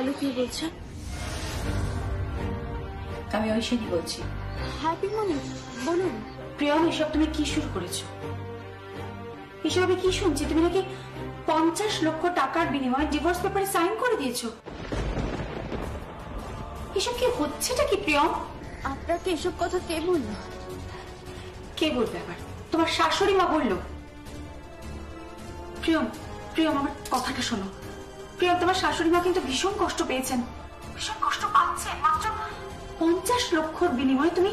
Hello, কে বলছেন? আমি ঐশী বলছি। হ্যাপি মনি, বলুন। প্রিয়ম, এসব তুমি কি শুরু করেছো? এসব আমি কি শুনছি? তুমি নাকি 50 লক্ষ টাকার বিনিময়ে ডিভোর্স পেপারে সাইন করে দিয়েছো। এসব কি হচ্ছেটা কি প্রিয়ম? আপনাকে এসব কথা কে বলল? কে বলবে আবার? তোমার শাশুড়ি মা বললো। প্রিয়ম, প্রিয়ম আমার কথাটা শোনো। প্রিয়ম, তোমার শাশুড়ি মা কিন্তু ভীষণ কষ্ট পেয়েছেন, ভীষণ কষ্ট পাচ্ছেন। মাত্র 50 লক্ষর বিনিময়ে তুমি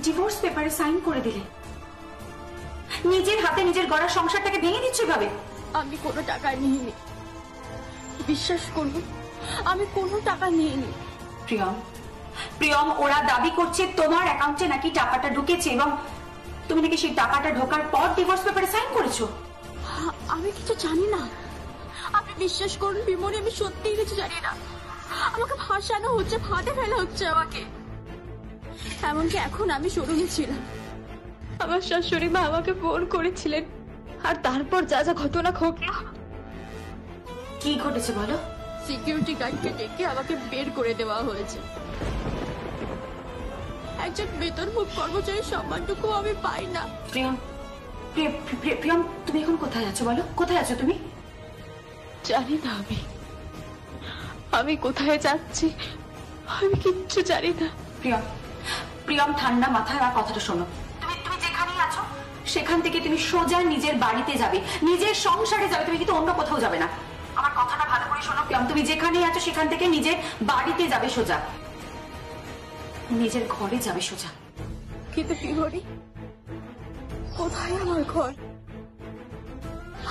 ডিভোর্স পেপারে সাইন করে দিলে। নিজের হাতে নিজের গড়া সংসারটাকে ভেঙে দিচ্ছ ভাবে। আমি কোনো টাকা নিইনি, বিশ্বাস করুন, আমি কোনো টাকা নিইনি। প্রিয়ম, প্রিয়ম, ওরা দাবি করছে তোমার অ্যাকাউন্টে নাকি টাকাটা ঢুকেছে এবং তুমি নাকি সেই টাকাটা ঢোকার পর ডিভোর্স পেপারে সাইন করেছো। আমি কিছু জানি না, আপনি বিশ্বাস করুন বিমনি, আমি সত্যিই কিছু জানি না। আমাকে ফাঁসানো হচ্ছে, ফাঁদে ফেলা হচ্ছে আমাকে। এমনকি এখন আমি শোরুমে ছিলাম, আমার শাশুড়ি মা আমাকে ফোন করেছিলেন, আর তারপর যা যা ঘটনা ঘটলো। কি ঘটেছে বলো? সিকিউরিটি গার্ডকে ডেকে আমাকে বের করে দেওয়া হয়েছে। একজন বেতনভোগ কর্মচারীর সম্মানটুকু আমি পাই না। প্রিয়ম, প্রিয়ম, তুমি এখন কোথায় আছো বলো? কোথায় আছো তুমি? জানি না আমি কোথায় যাচ্ছি, আমি কিচ্ছু জানি না। প্রিয়ম, প্রিয়ম, ঠান্ডা মাথায় আমার কথাটা শোনো। তুমি যেখানেই আছো সেখান থেকে তুমি সোজা নিজের বাড়িতে যাবে, নিজের সংসারে যাবে, তুমি কিন্তু অন্য কোথাও যাবে না। আমার কথাটা ভালো করে শোনো প্রিয়ম, তুমি যেখানেই আছো সেখান থেকে নিজের বাড়িতে যাবে সোজা, নিজের ঘরে যাবে সোজা। কিন্তু বিমনি, কোথায় আমার ঘর,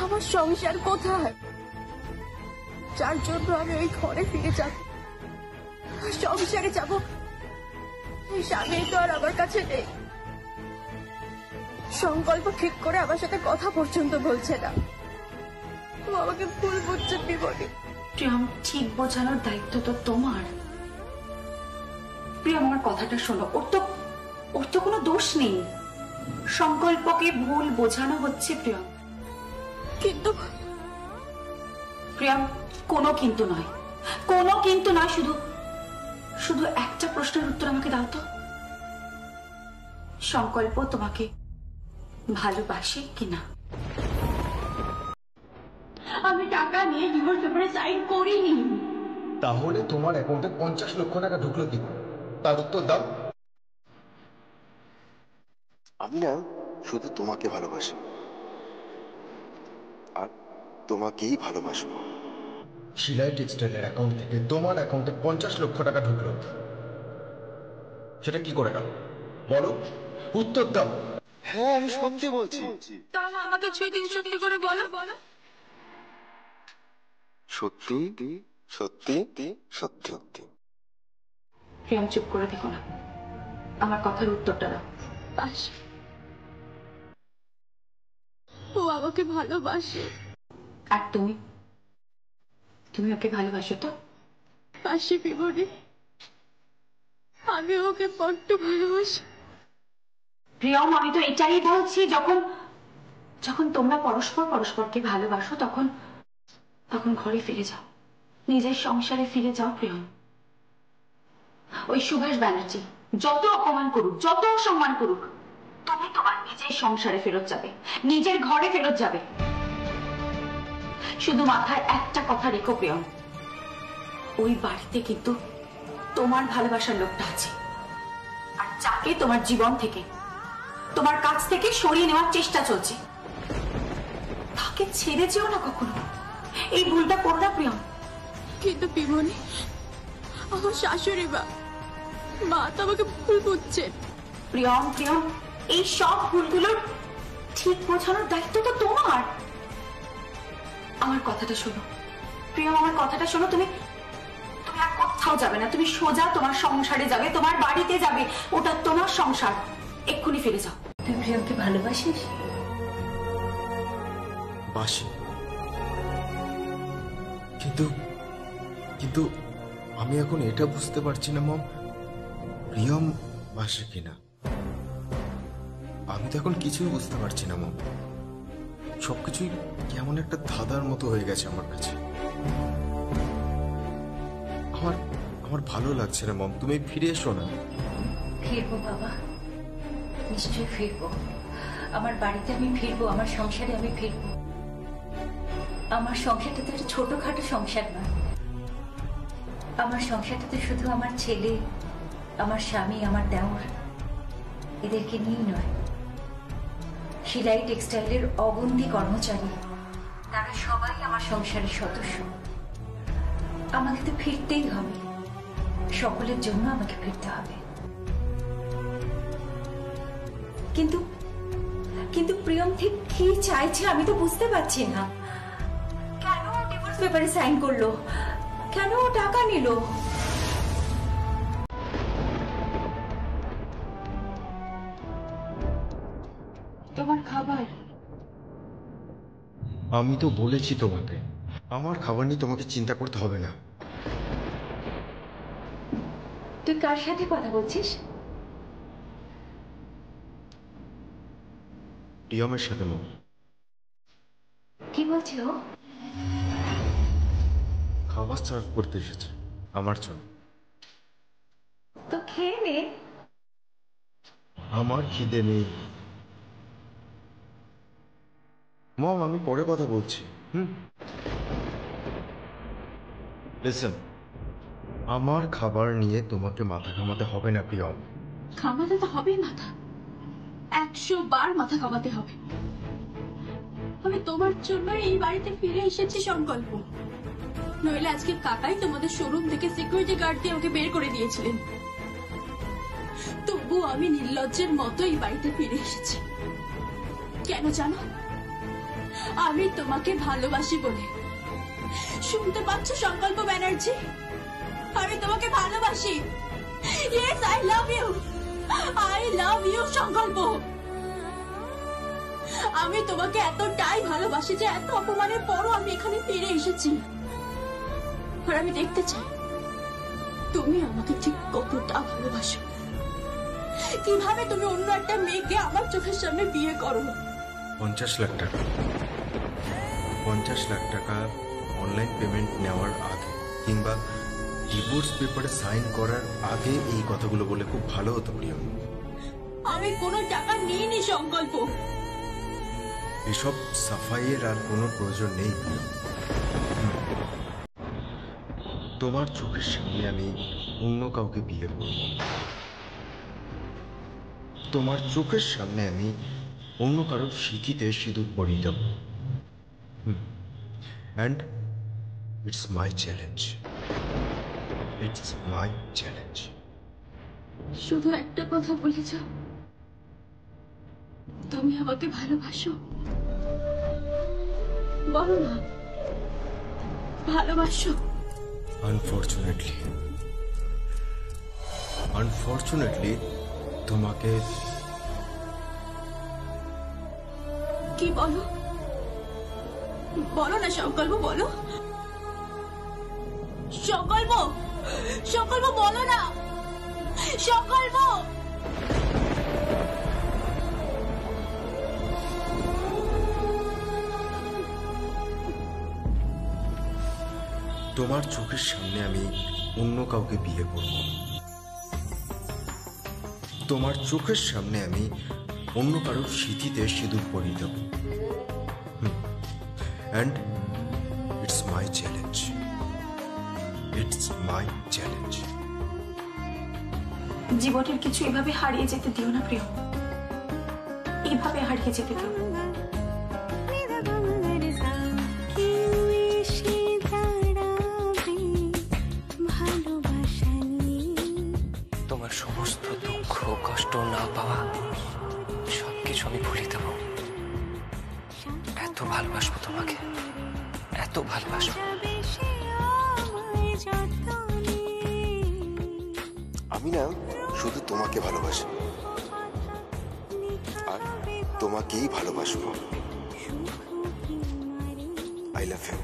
আমার সংসার কোথায়, যার জন্য আমি ওই ঘরে ফিরে যাব, সংসারে যাব? ওই স্বামী তো আর আমার কাছে নেই। সংকল্প ঠিক করে আমার সাথে কথা পর্যন্ত বলছে না। ও আমাকে ভুল বুঝছে বিমনি। প্রিয়ম, ঠিক বোঝানোর দায়িত্ব তো তোমার। প্রিয়ম, আমার কথাটা শোনো। ওর তো কোনো দোষ নেই, সংকল্পকে ভুল বোঝানো হচ্ছে প্রিয়ম। কিন্তু প্রিয়ম, কোনো কিন্তু নয়, কোনো কিন্তু নয়, শুধু শুধু একটা প্রশ্নের উত্তর আমাকে দাও তো। সংকল্প তোমাকে ভালোবাসে কিনা? আমি টাকা নিয়ে ডিভোর্স পেপারে সাইন করিনি। তাহলে তোমার অ্যাকাউন্টে 50 লক্ষ টাকা ঢুকলো কি? তার উত্তর দাও। আমি না শুধু তোমাকে ভালোবাসি, আর তোমাকেই ভালোবাসবো। শিলাই টেক্সটাইলের অ্যাকাউন্ট থেকে তোমার অ্যাকাউন্টে 50 লক্ষ টাকা ঢুকলো, সেটা কি করে গেল বলো? উত্তর দাও। হ্যাঁ, আমি সত্যি বলছি। তাহলে আমাকে 6 দিন সত্যি করে বলো। সত্যি সত্যি সত্যি। প্রিয়ম, চুপ করে দেখো না, আমার কথার উত্তরটা দাও। ও আমাকে ভালোবাসে। আর তুমি তুমি ওকে ভালোবাসো তো? বাসি বিমনি, আমি ওকে বড্ড ভালোবাসি। প্রিয়ম, আমি তো এটাই বলছি, যখন যখন তোমরা পরস্পর পরস্পরকে ভালোবাসো তখন তখন ঘরে ফিরে যাও, নিজের সংসারে ফিরে যাও প্রিয়ম। ওই সুভাষ ব্যানার্জি যত অপমান করুক, যত অসম্মান করুক, তুমি তোমার নিজের সংসারে ফেরত যাবে, নিজের ঘরে ফেরত যাবে। শুধু মাথায় একটা কথা রেখো প্রিয়ম, ওই বাড়িতে কিন্তু তোমার ভালোবাসার লোকটা আছে, আর যাকে তোমার জীবন থেকে, তোমার কাছ থেকে সরিয়ে নেওয়ার চেষ্টা চলছে, তাকে ছেড়ে যেও না কখনো। এই ভুলটা করো না প্রিয়ম। কিন্তু বিমনি, আমার শাশুড়ি মা তো আমাকে ভুল বুঝছে। প্রিয়ম, প্রিয়ম, এই সব ভুলগুলোর ঠিক বোঝানোর দায়িত্ব তো তোমার। আমার কথাটা শোনো প্রিয়ম, আমার কথাটা শোনো। তুমি তুমি আর কোথাও যাবে না, তুমি সোজা তোমার সংসারে যাবে, তোমার বাড়িতে যাবে, ওটা তোমার সংসার। এক্ষুনি ফিরে যাও। তুই প্রিয়মকে ভালোবাসিস? বাসি, কিন্তু কিন্তু আমি এখন এটা বুঝতে পারছি না মম, প্রিয়ম বাসে কিনা। আমি তো এখন কিছুই বুঝতে পারছি না মম, সবকিছুই কেমন একটা ধাঁধার মতো হয়ে গেছে আমার কাছে। আমার আমার ভালো লাগছে না মম, তুমি ফিরে এসো না। ফিরবো বাবা, নিশ্চয়ই ফিরবো। আমার বাড়িতে আমি ফিরবো, আমার সংসারে আমি ফিরবো। আমার সংসারটা তো একটা ছোটখাটো সংসার নয়। আমার সংসারটাতে শুধু আমার ছেলে, আমার স্বামী, আমার দেওর, এদেরকে নিয়েই নয়, শিলাই টেক্সটাইলের অগুন্তি কর্মচারী, তারা সবাই আমার সংসারের সদস্য। আমাকে তো ফিরতেই হবে, সকলের জন্য আমাকে ফিরতে হবে। কিন্তু কিন্তু প্রিয়ম ঠিক কি চাইছে আমি তো বুঝতে পারছি না। কেন ডিভোর্স পেপারে সাইন করলো, কেন টাকা নিল? তোমার খাবার। আমি তো বলেছি তোমাকে, আমার খাবার নিয়ে তোমাকে চিন্তা করতে হবে না। তুই কার সাথে কথা বলছিস? প্রিয়মের সাথে মম। কি বলছি ও? খাবার সার্ভ করতে এসেছে আমার জন্য। তো খেয়ে নে। আমার খিদে নেই মম, আমি পরে কথা বলছি। লিসেন, আমার খাবার নিয়ে তোমাকে মাথা ঘামাতে হবে না প্রিয়ম। ঘামাতে তো হবেই মাথা, 100 বার মাথা ঘামাতে হবে। আমি তোমার জন্য এই বাড়িতে ফিরে এসেছি সংকল্প, নইলে আজকে কাকাই তোমাদের শোরুম থেকে সিকিউরিটি গার্ড দিয়ে আমাকে বের করে দিয়েছিলেন। তবু আমি নির্লজ্জের মতো এই বাড়িতে ফিরে এসেছি। কেন জানো? আমি তোমাকে ভালোবাসি বলে। শুনতে পাচ্ছ সংকল্প ব্যানার্জি? আমি তোমাকে ভালোবাসি। Yes, I love you, I love you Sankalp. আমি তোমাকে এতটাই ভালোবাসি যে এত অপমানের পরও আমি এখানে ফিরে এসেছি। আর আমি দেখতে চাই তুমি আমাকে ঠিক কতটা ভালোবাসো, কিভাবে তুমি অন্য একটা মেয়েকে আমার চোখের সামনে বিয়ে করো। 50 লাখ টাকা, 50 লাখ টাকা অনলাইন পেমেন্ট নেওয়ার আগে কিংবা ডিভোর্স পেপারে সাইন করার আগে এই কথাগুলো বলে খুব ভালো হতো প্রিয়ম। আমি কোনো টাকা নিইনি সংকল্প। এসব সাফাইয়ের আর কোনো প্রয়োজন নেই প্রিয়ম। তোমার চোখের সামনে আমি অন্য কাউকে বিয়ে করব, তোমার চোখের সামনে আমি অন্য কারোর সিঁথিতে সিঁদুর পরিয়ে দেব। And it's my challenge, it's my challenge. শুধু একটা কথা বলে যাও, তুমি আমাকে ভালোবাসো। বলো না, ভালোবাসো। আনফর্চুনেটলি তোমাকে। কি বলো? বলো না সংকল্প, বলো। সংকল্প, সংকল্প বলো না, সংকল্প। তোমার চোখের সামনে আমি অন্য কাউকে বিয়ে করব, তোমার চোখের সামনে আমি অন্য কারোর সিঁথিতে সিঁদুর পরিয়ে দেব। And it's my challenge, it's my challenge. জীবনের কিছু এভাবে হারিয়ে যেতে দিও না প্রিয়, এভাবে হারিয়ে যেতে দিও। তোমার সমস্ত দুঃখ কষ্ট না পাওয়া সবকিছু আমি ভুলে দেব। এত ভালোবাসবো তোমাকে, এত ভালোবাসবো। আমি না শুধু তোমাকে ভালোবাসি আর তোমাকেই ভালোবাসবো। I love you.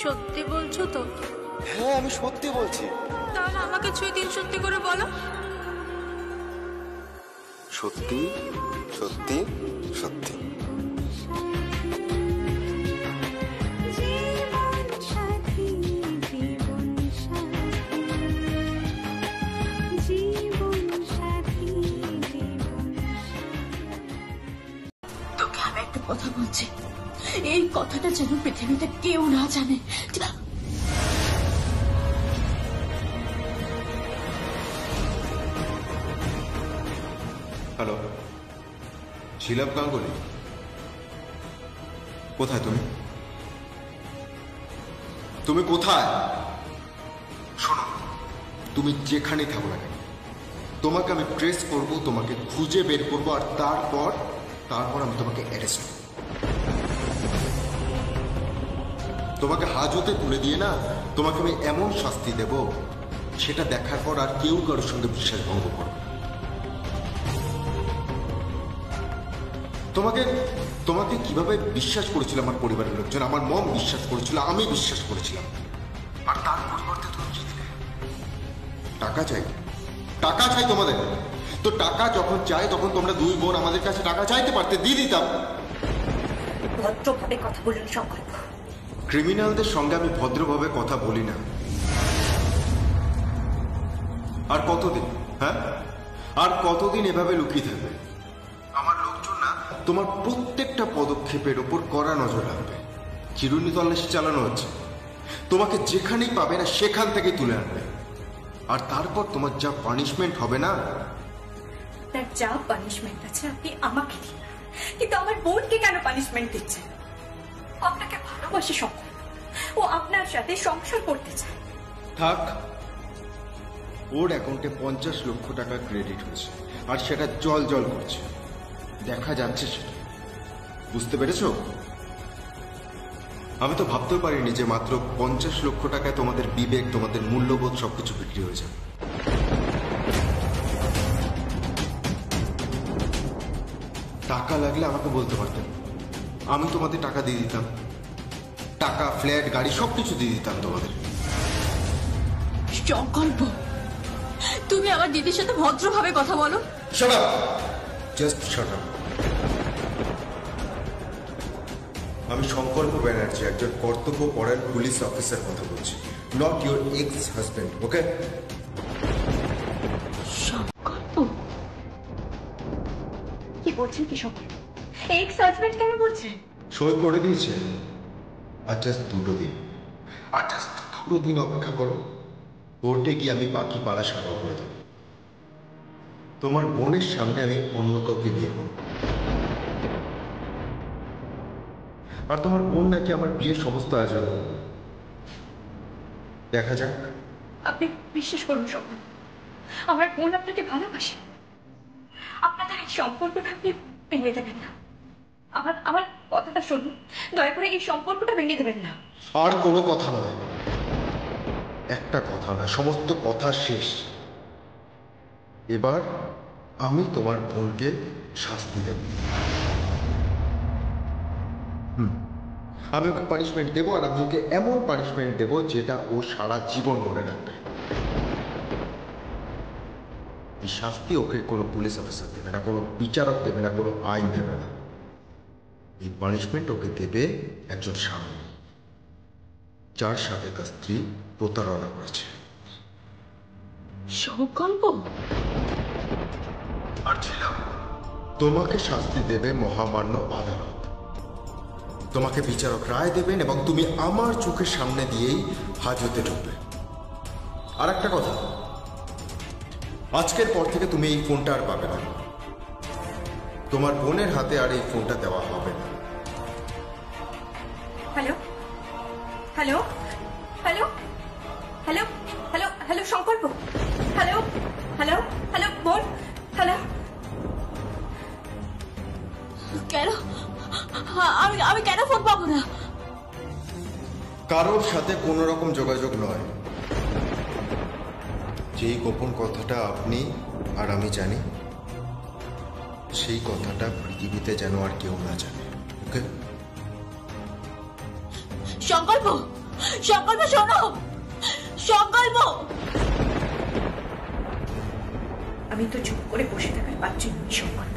সত্যি বলছো তো? হ্যাঁ, আমি সত্যি বলছি। তাহলে আমাকে 6 দিন সত্যি করে বলো। সত্যি সত্যি সত্যি। এই কথাটা যেন পৃথিবীতে কেউ না জানে। হ্যালো, শিলাপ গাঙ্গুলি, কোথায় তুমি? তুমি কোথায়? শোনো, তুমি যেখানেই থাকো না কেন, তোমাকে আমি ট্রেস করব, তোমাকে খুঁজে বের করবো, আর তারপর আমি তোমাকে অ্যারেস্ট করব। তোমাকে হাজতে তুলে দিয়ে না, তোমাকে আমি এমন শাস্তি দেব, সেটা দেখার পর আর কেউ কারোর সঙ্গে বিশ্বাস ভঙ্গ করবে। তোমাকে কিভাবে বিশ্বাস করেছিল আমার পরিবারের লোকজন, আমার মম বিশ্বাস করেছিল, আমি বিশ্বাস করেছিলাম, আর তার পরিবর্তে তুমি কি দিলে? টাকা চাই, টাকা চাই তোমাদের। তো টাকা যখন চাই তখন তোমরা দুই বোন আমাদের কাছে টাকা চাইতে পারতে, দিয়ে দিতাম। ভদ্রভাবে কথা বলুন সংকল্প। ক্রিমিনালদের সঙ্গে আমি ভদ্রভাবে কথা বলি না। আর কতদিন, হ্যাঁ, আর কতদিন এভাবে লুকিয়ে থাকবে? আমার লোকজন না তোমার প্রত্যেকটা পদক্ষেপের ওপর কড়া নজর রাখবে। চিরুনি তল্লাশি চালানো হচ্ছে, তোমাকে যেখানেই পাবে না সেখান থেকে তুলে আনবে, আর তারপর তোমার যা পানিশমেন্ট হবে না। তার যা পানিশমেন্ট আছে আপনি আমাকে দিন, কিন্তু আমার বোনকে কেন পানিশমেন্ট দিচ্ছেন? আপনাকে ভালোবাসে সংকল্প, ও আপনার সাথে সংসার করতে চায়। থাক, ওর অ্যাকাউন্টে 50 লক্ষ টাকা ক্রেডিট হয়েছে, আর সেটা জল জল করছে, দেখা যাচ্ছে সেটা। বুঝতে পেরেছো? আমি তো ভাবতেও পারিনি যে মাত্র 50 লক্ষ টাকায় তোমাদের বিবেক, তোমাদের মূল্যবোধ সবকিছু বিক্রি হয়ে যাবে। টাকা লাগলে আমাকে বলতে পারতেন, আমি তোমাদের টাকা দিয়ে দিতাম। টাকা, ফ্ল্যাট, গাড়ি সবকিছু দিয়ে দিতাম তোমাদের। সংকল্প, তুমি আমার দিদির সাথে ভদ্রভাবে কথা বলো। Shut up! Just shut up. আমি সংকল্প ব্যানার্জি, একজন কর্তব্যপরায়ণ পুলিশ অফিসার কথা বলছি, নট ইউর এক্স হাজবেন্ড, ওকে? সংকল্প, কি বলছেন কি সংকল্প? এক্স হাজবেন্ড কেন বলছেন? সই করে দিয়েছে, আর জাস্ট 2 দিন, আর জাস্ট 2 দিন অপেক্ষা করো। কোর্টে গিয়ে আমি বাকি পালা সারা করে দেবো। তোমার বোনের সামনে আমি অন্য কাউকে বিয়ে করব, আর তোমার বোন নাকি আমার বিয়ের সমস্ত আয়োজন। দেখা যাক। আপনি বিশ্বাস করুন সংকল্প, আমার বোন আপনাকে ভালোবাসে। আপনাদের এই সম্পর্কটা আপনি ভেঙে দেবেন না। আমার কথাটা শুনুন, দয়া করে এই সম্পর্কটা ভেঙে দেবেন না। আর কোনো কথা নয়, একটা কথা না, সমস্ত কথা শেষ। এবার আমি তোমার বোনকে শাস্তি দেব। আমি ওকে পানিশমেন্ট দেবো, আর আমি ওকে এমন পানিশমেন্ট দেবো যেটা ও সারা জীবন মনে রাখবে। এই শাস্তি ওকে কোনো পুলিশ অফিসার দেবে না, কোনো বিচারক দেবে না, কোনো আইন দেবে না। এই পানিশমেন্ট ওকে দেবে একজন স্বামী, যার সাথে তার স্ত্রী প্রতারণা করেছে। সংকল্প, আর ছিলাম, তোমাকে শাস্তি দেবে মহামান্য আদালত। তোমাকে বিচারক রায় দেবেন, এবং তুমি আমার চোখের সামনে দিয়েই হাজতে ঢুকবে। আর একটা কথা, আজকের পর থেকে তুমি এই ফোনটা আর পাবে না। তোমার বোনের হাতে আর এই ফোনটা দেওয়া হবে না। Hello hello hello hello hello hello সংকল্প, হ্যালো হ্যালো হ্যালো বোন, হ্যালো। কেন আমি কেন ফোন পাবো না? কারোর সাথে কোনো রকম যোগাযোগ নয়। যেই গোপন কথাটা আপনি আর আমি জানি, সেই কথাটা পৃথিবীতে যেন আর কেউ না জানে, ওকে? সংকল্প, সংকল্প শোনো, সংকল্প। আমি তো চুপ করে বসে থাকার পাচ্ছি না সংকল্প।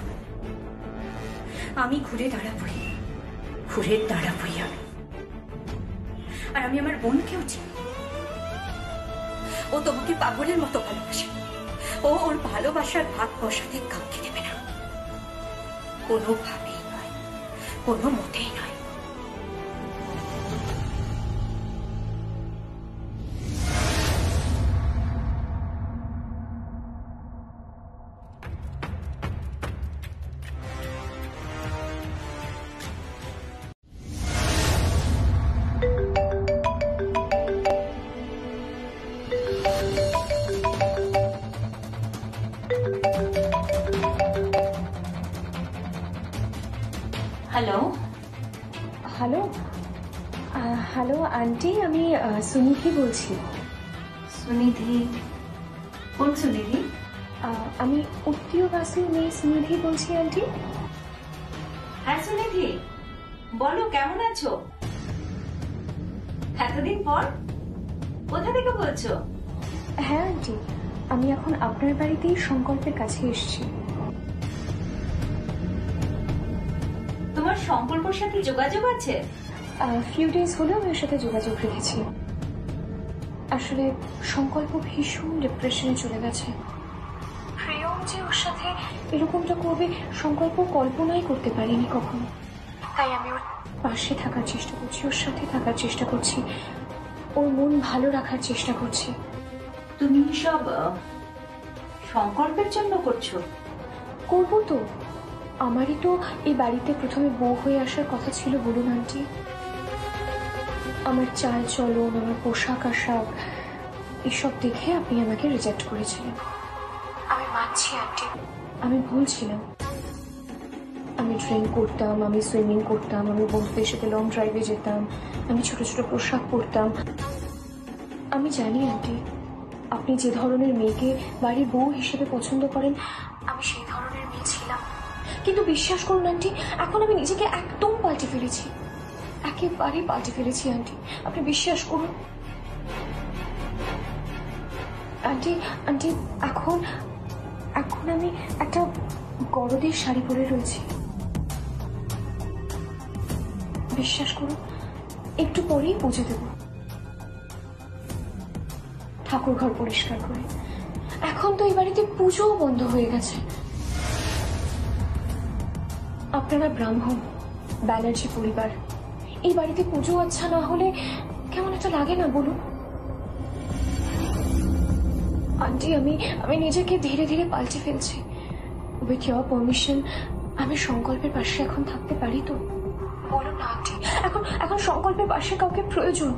আমি ঘুরে দাঁড়াবই, আমি। আর আমি আমার বোনকেও চিনি। ও তোমাকে পাগলের মতো ভালোবাসে। ও ওর ভালোবাসার ভাগ বসাতে কাউকে দেবে না, কোনোভাবেই নয়, কোনো মতেই নয়। হ্যালো, হ্যালো হ্যালো আন্টি, আমি সুনিধি বলছি। সুনিধি? কোন সুনিধি? আমি উত্তীয়বাসীর মেয়ে সুনিধি বলছি আন্টি। হ্যাঁ সুনিধি, বলো কেমন আছো? এতদিন পর? কোথা থেকে বলছো? হ্যাঁ আন্টি, আমি এখন আপনার বাড়িতেই সংকল্পের কাছে এসেছি। তোমার সংকল্পর সাথে যোগাযোগ আছে? ফিউ ডেজ হলেও আমি ওর সাথে যোগাযোগ রেখেছি। আসলে সংকল্প ভীষণ ডিপ্রেশনে চলে গেছে। প্রিয়ম যে ওর সাথে এরকমটা করবে সংকল্প কল্পনাই করতে পারিনি কখনো। তাই আমি ওর পাশে থাকার চেষ্টা করছি, ওর সাথে থাকার চেষ্টা করছি, ওর মন ভালো রাখার চেষ্টা করছি। তুমি সব সংকল্পের জন্য করছো? করবো তো, আমারই তো এই বাড়িতে প্রথমে বউ হয়ে আসার কথা ছিল বলুন আন্টি। আমার চাল চলন, আমার পোশাক আশাক এসব দেখে আপনি আমাকে রিজেক্ট করেছিলেন। আমি মানছি আন্টি, আমি ভুল ছিলাম। আমি ড্রিঙ্ক করতাম, আমি সুইমিং করতাম, আমি বন্ধুদের সাথে লং ড্রাইভে যেতাম, আমি ছোট ছোট পোশাক পরতাম। আমি জানি আন্টি, আপনি যে ধরনের মেয়েকে বাড়ির বউ হিসেবে পছন্দ করেন, আমি সেই ধরনের মেয়ে ছিলাম। কিন্তু বিশ্বাস করুন আন্টি, এখন আমি নিজেকে একদম পাল্টে ফেলেছি, একেবারে পাল্টে ফেলেছি আন্টি, আপনি বিশ্বাস করুন। আন্টি আন্টি এখন এখন আমি একটা গরদের শাড়ি পরে রয়েছি। বিশ্বাস করুন, একটু পরেই পুজো দেব, ঠাকুর ঘর পরিষ্কার করে। এখন তো এই বাড়িতে পুজোও বন্ধ হয়ে গেছে। আপনারা ব্রাহ্মণ, ব্যানার্জি পরিবার, এই বাড়িতে পুজো আচ্ছা না হলে কেমন একটা লাগে না বলুন আন্টি। আমি নিজেকে ধীরে ধীরে পাল্টে ফেলছি। উইথ ইয়োর পারমিশন আমি সংকল্পের পাশে এখন থাকতে পারি তো? বলুন না আন্টি, এখন সংকল্পের পাশে কাউকে প্রয়োজন,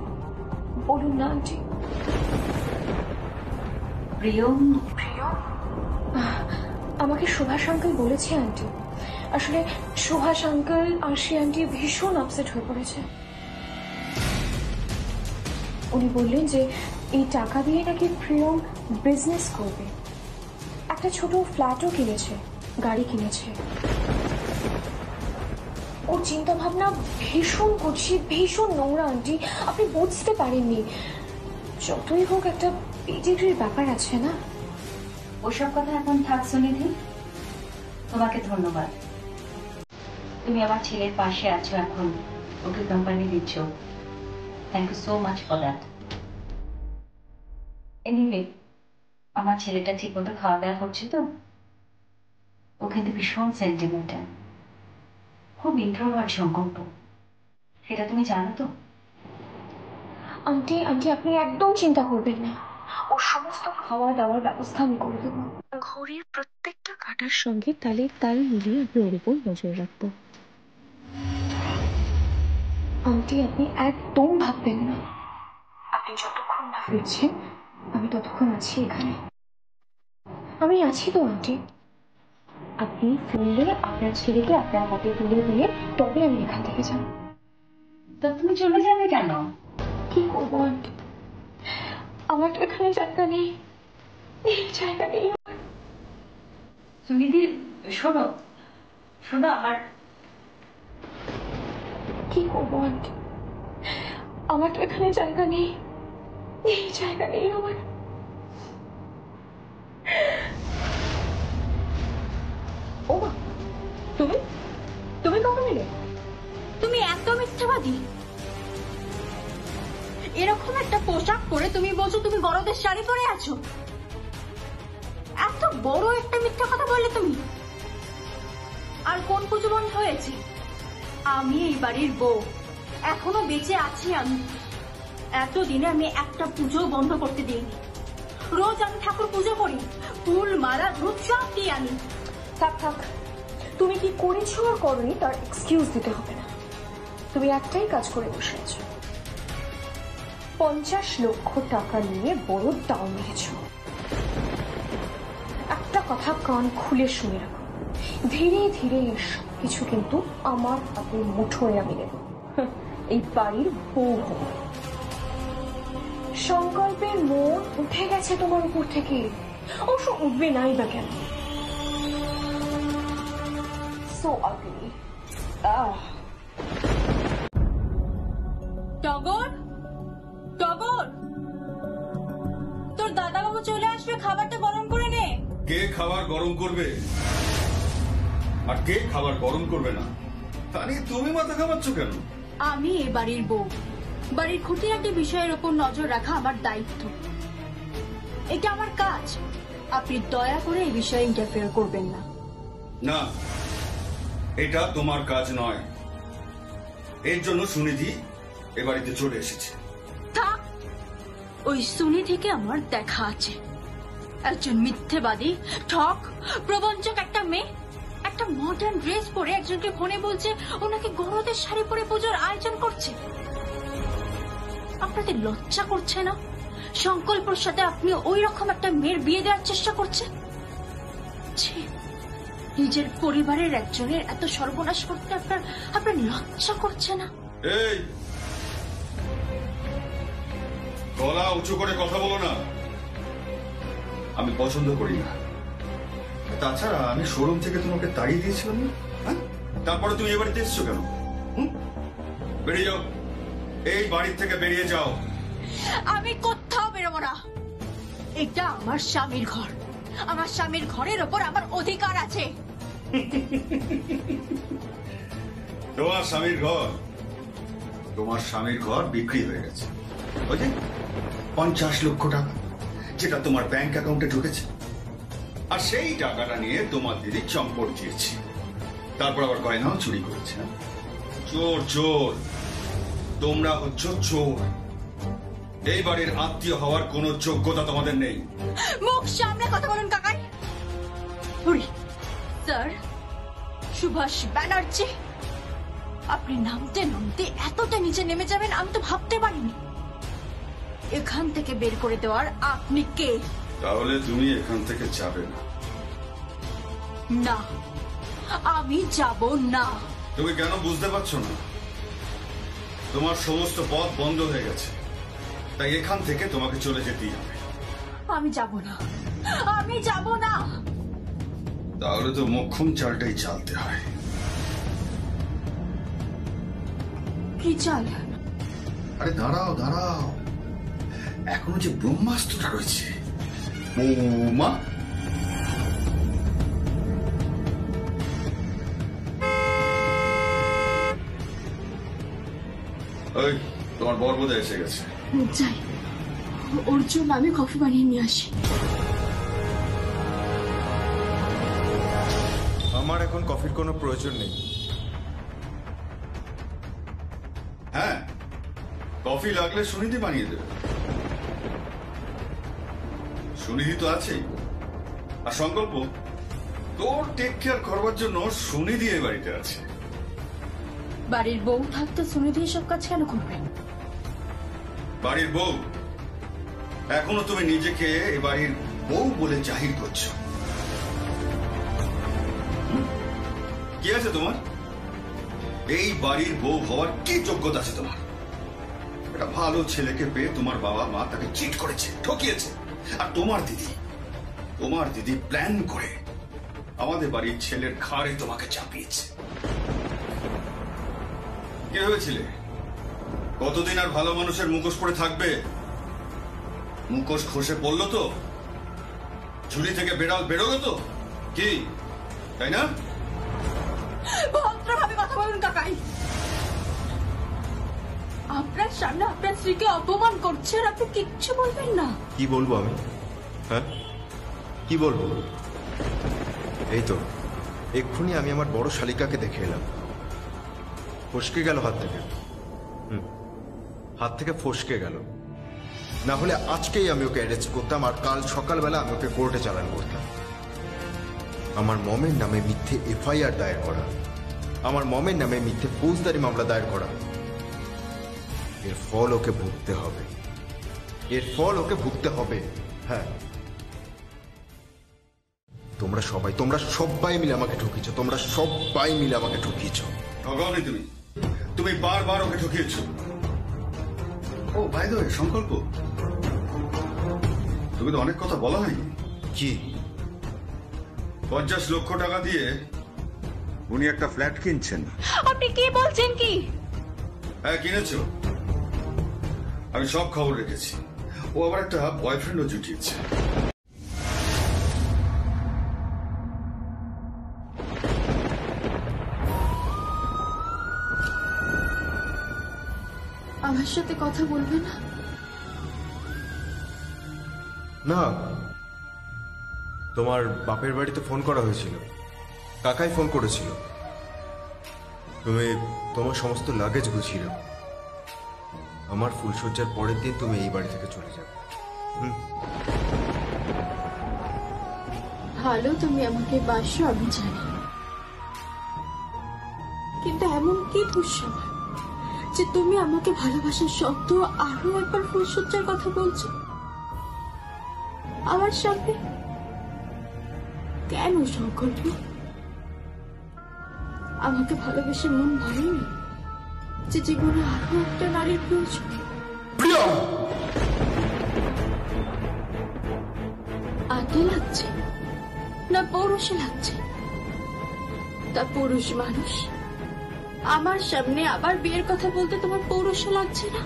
বলুন না আন্টি। প্রিয়ম? প্রিয়ম আমাকে সুভাষ আঙ্কেল বলেছে আন্টি। আসলে সুভাষ আঙ্কেল আর সে আন্টি ভীষণ আপসেট হয়ে পড়েছে। উনি বললেন যে এই টাকা দিয়ে নাকি প্রিয়ম বিজনেস করবে, একটা ছোট ফ্ল্যাটও কিনেছে, গাড়ি কিনেছে। ওর চিন্তা ভাবনা ভীষণ কুৎসিত, ভীষণ নোংরা আন্টি, আপনি বুঝতে পারেননি। যতই হোক একটা পেডিগ্রির ব্যাপার আছে না। ওসব কথা এখন থাক সুনিধি, তোমাকে ধন্যবাদ। তুমি আমার ছেলের পাশে আছো, এখন ওকে কোম্পানি দিচ্ছ। Thank you so much for that. Anyway, আমার ছেলেটা ঠিক মতো খাওয়া দাওয়া করছে তো? ও কিন্তু ভীষণ সেন্টিমেন্টাল, খুব ইন্ট্রোভার্ট সংকল্প, সেটা তুমি জানো তো? আন্টি আন্টি আপনি একদম চিন্তা করবেন না, ওর সমস্ত খাওয়া দাওয়ার ব্যবস্থা আমি করে দেবো। ঘড়ির প্রত্যেকটা কাঁটার সঙ্গে তালে তাল মিলিয়ে আমি ওর উপর নজর রাখবো। আন্টি আপনি একদম ভাববেন না, আপনি যতক্ষণ না ফিরছেন আমি ততক্ষণ আছি এখানে। আমি আছি তো আন্টি, আপনি ফিরলে আপনার ছেলেকে আপনার হাতে তুলে দিয়ে তবে আমি এখান থেকে যাব। তা তুমি চলে যাবে কেন? কি করবো আন্টি, আমার তো এখানে জায়গা নেই, জায়গা নেই। সুনিধি শোনো শোনো, আমার কি করবো আন্টি, আমার তো এখানে জায়গা নেই, জায়গা নেই আমার। ও মা, তুমি তুমি কখন এলে? তুমি এত মিথ্যাবাদী! এরকম একটা পোশাক পরে তুমি বলছো তুমি বড়দের শাড়ি পরে আছো? এত বড় একটা মিথ্যা কথা বললে তুমি। আর কোন পুজো বন্ধ হয়েছে? আমি এই বাড়ির বউ, এখনো বেঁচে আছি আমি। এতদিনে আমি একটা পুজো বন্ধ করতে দিইনি। রোজ আমি ঠাকুর পুজো করি, ফুল মালা ধূপ সব দিই আমি। থাক থাক, তুমি কি করেছো আর করনি তার এক্সকিউজ দিতে হবে না। তুমি একটাই কাজ করে বসে আছো, 50 লক্ষ টাকা নিয়ে বড় দাও মেরেছ। একটা কথা কান খুলে শুনে রাখো, ধীরে ধীরে সবকিছু কিন্তু আমার হাতের মুঠোয় আমি নেব। এই বাড়ির বউ হব। সংকল্পের মোড় উঠে গেছে তোমার উপর থেকে, অবশ্য উঠবে নাই বা কেন? সো আগলি। টগর, টগর, তোর দাদা বাবু চলে আসবে, খাবারটা গরম করে নে। কে খাবার গরম করবে আর কে খাবার গরম করবে না তা নিয়ে তুমি মাথা ঘামাচ্ছ কেন? আমি এ বাড়ির বউ, বাড়ির খুঁটিনাটি বিষয়ের উপর নজর রাখা আমার দায়িত্ব, এটা আমার কাজ। আপনি দয়া করে এই বিষয়ে ইন্টারফেয়ার করবেন না। না, এটা তোমার কাজ নয়। এর জন্য সুনিধি এ বাড়িতে চলে এসেছে। থাক, ওই সুনিধিকে আমার দেখা আছে। একজন মিথ্যেবাদী, ঠক, প্রবঞ্চক একটা মেয়ে, একটা মডার্ন ড্রেস পরে একজনকে ফোনে বলছে ওনাকে গরদের শাড়ি পরে পুজোর আয়োজন করছে। আপনাদের লজ্জা করছে না? সংকল্পর সাথে আপনি ওই রকম একটা মেয়ের বিয়ে দেওয়ার চেষ্টা করছেন? ছি, নিজের পরিবারের একজনের এত সর্বনাশ করতে আপনার লজ্জা করছে না? এই, গলা উঁচু করে কথা বলো না, আমি পছন্দ করি না। তাছাড়া আমি শোরুম থেকে তোমাকে তাড়িয়ে দিয়েছিলাম না, হ্যাঁ? তারপরে তুমি এ বাড়িতে এসছো কেন? বেরিয়ে যাও, এই বাড়ির থেকে বেরিয়ে যাও। আমি কোথাও বেরোবো না। এটা আমার স্বামীর ঘর, আমার স্বামীর ঘরের ওপর আমার অধিকার আছে। তোমার স্বামীর ঘর, তোমার স্বামীর ঘর বিক্রি হয়ে গেছে। ওই যে 50 লক্ষ টাকা যেটা তোমার ব্যাংক অ্যাকাউন্টে ঢুকেছে, আর সেই টাকাটা নিয়ে তোমার দিদি চম্পট দিয়েছে, তারপর আবার গয়নাও চুরি করেছে। চোর চোর, তোমরা হচ্ছ চোর। এই বাড়ির আত্মীয় হওয়ার কোনো যোগ্যতা তোমাদের নেই। মুখ সামনে কথা বলুন কাকাই। স্যার, সুভাষ ব্যানার্জি, আপনি নামতে নামতে এতটা নিচে নেমে যাবেন আমি তো ভাবতে পারিনি। এখান থেকে বের করে দেওয়ার আপনি কে? তাহলে তুমি এখান থেকে যাবে না? না, আমি যাব না। তুমি কেন বুঝতে পারছো না? তোমার সমস্ত পথ বন্ধ হয়ে গেছে, তাই এখান থেকে তোমাকে চলে যেতেই হবে। আমি যাব না, আমি যাব না। তাহলে তো মোক্ষম চালটাই চালতে হয়। কি চাল? আরে দাঁড়াও দাঁড়াও, এখনো যে ব্রহ্মাস্ত্রটা রয়েছে। বৌমা, ওই তোমার বর বোধহয় এসে গেছে। যাই, ওর জন্য আমি কফি বানিয়ে নিয়ে আসি। আমার এখন কফির কোনো প্রয়োজন নেই। হ্যাঁ, কফি লাগলে সুনিধি বানিয়ে দেবে। সুনিধি তো আছেই, আর সংকল্প তোর টেক কেয়ার করবার জন্য সুনিধি এই বাড়িতে আছে। বাড়ির বউ থাকতে সুনিধি সব কাজ কেন করবেন? বাড়ির বউ? এখনো তুমি নিজেকে এ বাড়ির বউ বলে জাহির করছো। কি আছে তোমার? এই বাড়ির বউ হওয়ার কি যোগ্যতা আছে তোমার? একটা ভালো ছেলেকে পেয়ে তোমার বাবা মা তাকে চিট করেছে, ঠকিয়েছে, আর তোমার দিদি প্ল্যান করে আমাদের বাড়ির ছেলের ঘাড়ে তোমাকে চাপিয়েছে। কি ভেবেছিলে কতদিন আর ভালো মানুষের মুখোশ পরে থাকবে? মুখোশ খসে পড়লো তো, ঝুলি থেকে বেড়াল বেরোলো তো, কি তাই না? ভদ্রভাবে কথা বলুন কাকাই। আপনার সামনে আপনার স্ত্রীকে অপমান করছে আর আপনি কিচ্ছু বলবেন না? কি বলবো আমি? হ্যাঁ, কি বলবো? এই তো এক্ষুনি আমি আমার বড় শালিকাকে দেখে এলাম, ফসকে গেল হাত থেকে। হাত থেকে ফসকে গেল, না হলে আজকেই আমি ওকে অ্যারেস্ট করতাম আর কাল সকালবেলা আমি ওকে কোর্টে চালান করতাম। আমার মমের নামে মিথ্যে এফআইআর দায়ের করা, আমার মমের নামে মিথ্যে ফৌজদারি মামলা দায়ের করা, এর ফল ওকে ভুগতে হবে, এর ফল ওকে ভুগতে হবে। হ্যাঁ, তোমরা সবাই মিলে আমাকে ঠকিয়েছো, তোমরা সবাই মিলে আমাকে ঠকিয়েছো। ঠকাওনি তুমি, তুমি বারবার ওকে ঠকিয়েছ। ও বাই দ্য ওয়ে, সংকল্প, তুমি তো অনেক কথা বলা হয়নি। কি? 50 লক্ষ টাকা দিয়ে উনি একটা ফ্ল্যাট কিনছেন। আপনি কি বলছেন কি? হ্যাঁ, কিনেছো। আমি সব খবর রেখেছি। ও আবার একটা বয়ফ্রেন্ডও জুটিয়েছে। আমার সাথে কথা বলবে না? না, তোমার বাপের বাড়িতে ফোন করা হয়েছিল, কাকাই ফোন করেছিল। তুমি তোমার সমস্ত লাগেজ গুছিয়ে রাখো, আমার ফুলসজ্জার পরের দিন তুমি এই বাড়ি থেকে চলে যাবে। ভালো তুমি আমাকে বাসো, আমি জানি, কিন্তু এমন কি দুঃসময় যে তুমি আমাকে ভালোবাসার সত্ত্বেও আরো একবার ফুলসজ্জার কথা বলছো আমার সামনে? কেন সংকল্প? আমাকে ভালোবেসে মন ভরেনি যে জীবনে আরো একটা নারীর প্রয়োজন? আগে লাগছে না পৌরুষে লাগছে? তা পুরুষ মানুষ আমার সামনে আবার বিয়ের কথা বলতে তোমার পৌরুষে লাগছে না?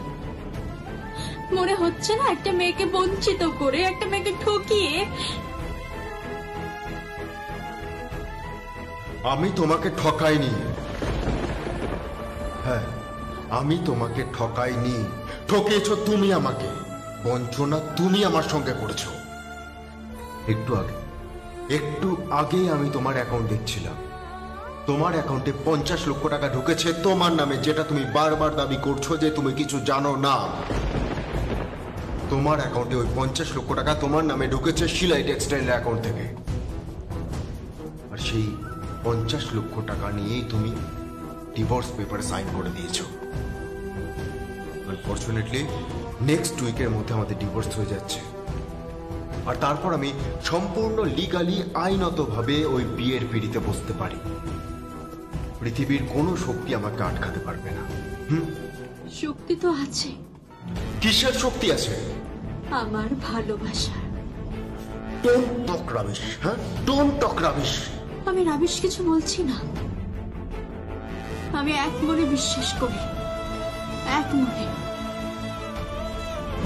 মনে হচ্ছে না একটা মেয়েকে বঞ্চিত করে, একটা মেয়েকে ঠকিয়ে আমি তোমাকে ঠকাইনি। হ্যাঁ, আমি তোমাকে ঠকাইনি, ঠকিয়েছো তুমি আমাকে। বঞ্চনা তুমি আমার সঙ্গে করেছো। একটু আগে আমি তোমার অ্যাকাউন্ট দেখছিলাম, তোমার অ্যাকাউন্টে 50 লক্ষ টাকা ঢুকেছে তোমার নামে, যেটা তুমি বারবার দাবি করছো যে তুমি কিছু জানো না। তোমার অ্যাকাউন্টে ওই 50 লক্ষ টাকা তোমার নামে ঢুকেছে শিলাই টেক্সটাইল অ্যাকাউন্ট থেকে। আর সেই 50 লক্ষ টাকা নিয়েই তুমি ডিভোর্স পেপারে সাইন করে দিয়েছো। আনফরচুনেটলি নেক্সট উইকের মধ্যে আমাদের ডিভোর্স হয়ে যাচ্ছে, আর তারপর আমি সম্পূর্ণ লিগালি আইনতভাবে ওই বিয়ের পিড়িতে বসতে পারি। পৃথিবীর কোনো শক্তি আমাকে আটকাতে পারবে না। শক্তি তো আছে। কিসের শক্তি আছে? আমার ভালোবাসা। Don't talk rubbish. হ্যাঁ, ডোন্ট টক রাবিশ। আমি রাবিশ কিছু বলছি না। আমি এক মনে বিশ্বাস করি, এক মনে।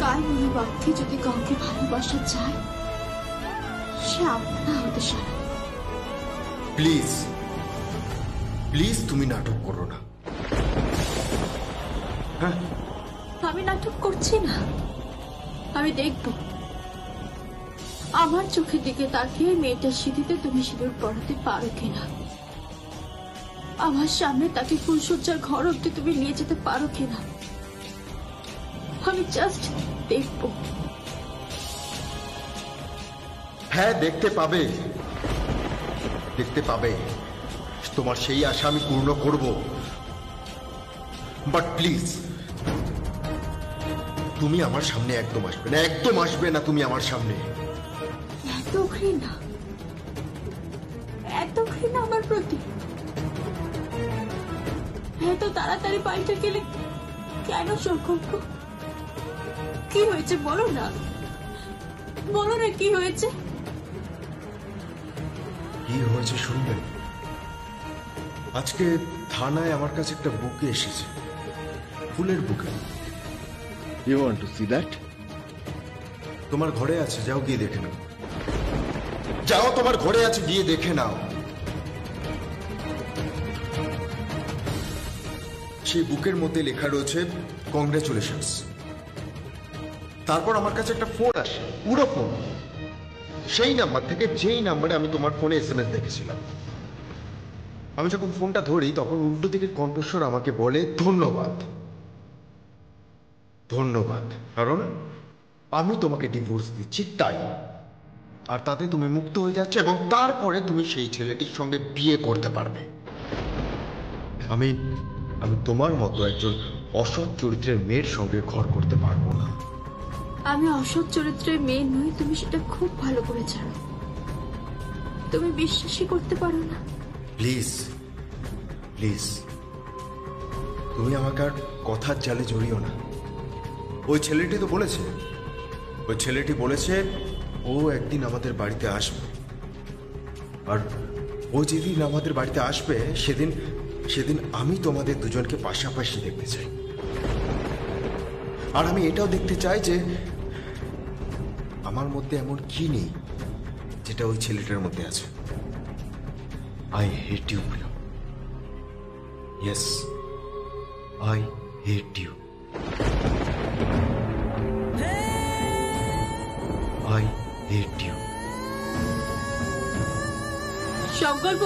কাল মনে বাক্যে যদি কাউকে ভালোবাসা চায়, সে আপনা হতে সারা। প্লিজ প্লিজ তুমি নাটক করো না। হ্যাঁ, আমি নাটক করছি না। আমি দেখব আমার চোখের দিকে তাকিয়ে মেয়েটার সিঁথিতে তুমি সিঁদুর পরাতে পারো কিনা, আমার সামনে তাকে ফুলসজ্জার ঘর অব্দি তুমি নিয়ে যেতে পারো কিনা। আমি জাস্ট দেখব। হ্যাঁ, দেখতে পাবে, দেখতে পাবে। তোমার সেই আশা আমি পূর্ণ করব, বাট প্লিজ তুমি আমার সামনে একদম আসবে না, একদম আসবে না তুমি আমার সামনে। এত ঘৃণা, এত ঘৃণা আমার প্রতি? এত তাড়াতাড়ি পাল্টে গেলে কেন সংকল্প? কি হয়েছে বলো না, বলো না কি হয়েছে? কি হয়েছে শুনবেন? আজকে থানায় আমার কাছে একটা বুকে এসেছে, ফুলের বুকে। You want to see that? তোমার ঘরে আছে, যাও গিয়ে দেখে নাও। যাও, তোমার ঘরে আছে, গিয়ে দেখে নাও। সেই বুকের মধ্যে লেখা রয়েছে কংগ্রেচুলেশনস। তারপর আমার কাছে একটা ফোন আসে, পুরো ফোন, সেই নাম্বার থেকে যেই নাম্বারে আমি তোমার ফোনে SMS দেখেছিলাম। আমি যখন ফোনটা ধরি তখন উল্টো দিকের কণ্ঠস্বর আমাকে বলে ধন্যবাদ, ধন্যবাদ, কারণ আমি তোমাকে ডিভোর্স দিচ্ছি তাই, আর তাতে তুমি মুক্ত হয়ে যাচ্ছে এবং তারপরে তুমি সেই ছেলেটির সঙ্গে বিয়ে করতে পারবে। আমি তোমার মতো একজন অসৎ চরিত্রের মেয়ের সঙ্গে ঘর করতে পারবো না। আমি অসৎ চরিত্রের মেয়ে নই, তুমি সেটা খুব ভালো করে জানো। তুমি বিশ্বাসই করতে পারো না। প্লিজ প্লিজ, তুমি আমাকে আর কথার জালে জড়িও না। ওই ছেলেটি তো বলেছে, ওই ছেলেটি বলেছে ও একদিন আমাদের বাড়িতে আসবে, আর ও যেদিন আমাদের বাড়িতে আসবে সেদিন সেদিন আমি তোমাদের দুজনকে পাশাপাশি দেখতে চাই। আর আমি এটাও দেখতে চাই যে আমার মধ্যে এমন কি নেই যেটা ওই ছেলেটার মধ্যে আছে। আই হেট ইউ প্রিয়। Yes, I hate you. I hate you. সংকল্প